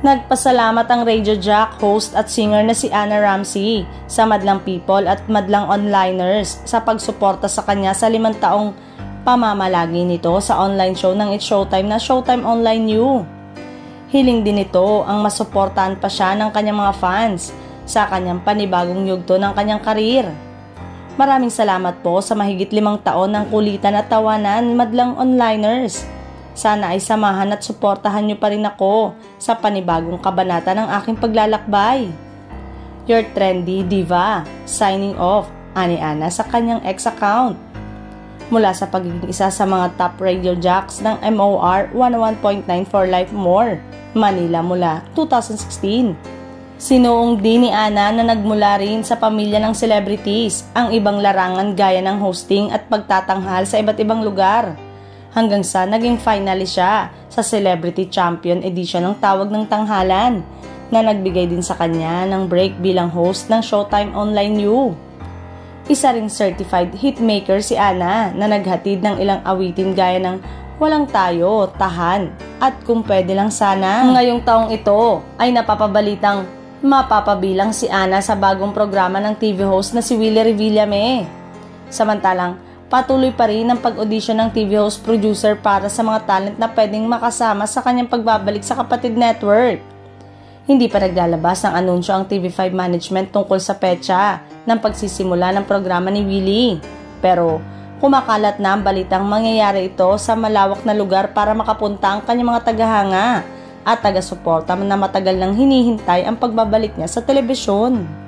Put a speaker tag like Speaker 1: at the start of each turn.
Speaker 1: Nagpasalamat ang Radio Jack host at singer na si Anna Ramsey sa madlang people at madlang onliners sa pagsuporta sa kanya sa 5 taong pamamalagi nito sa online show ng It's Showtime na Showtime Online U. Hiling din nito ang masuportahan pa siya ng kanyang mga fans sa kanyang panibagong yugto ng kanyang karir. Maraming salamat po sa mahigit 5 taon ng kulitan at tawanan madlang onliners. Sana ay samahan at suportahan niyo pa rin ako sa panibagong kabanata ng aking paglalakbay. Your trendy diva, signing off, ani Ana sa kanyang ex account. Mula sa pagiging isa sa mga top radio jocks ng MOR 101.9 for Life More, Manila mula 2016. Sinuong din ni Ana na nagmula rin sa pamilya ng celebrities ang ibang larangan gaya ng hosting at pagtatanghal sa iba't ibang lugar. Hanggang sa naging finalist siya sa Celebrity Champion Edition ng Tawag ng Tanghalan na nagbigay din sa kanya ng break bilang host ng Showtime Online U. Isa ring certified hitmaker si Ana na naghatid ng ilang awitin gaya ng Walang Tayo, Tahan at Kung Pwede Lang Sana. Ngayong taong ito ay napapabalitang mapapabilang si Ana sa bagong programa ng TV host na si Willie Revillame. Samantalang patuloy pa rin ang pag-audition ng TV host producer para sa mga talent na pwedeng makasama sa kanyang pagbabalik sa Kapatid Network. Hindi pa naglalabas ng anunsyo ang TV5 management tungkol sa petsa ng pagsisimula ng programa ni Willie. Pero kumakalat na ang balitang mangyayari ito sa malawak na lugar para makapunta ang kanyang mga tagahanga at taga-suporta na matagal nang hinihintay ang pagbabalik niya sa telebisyon.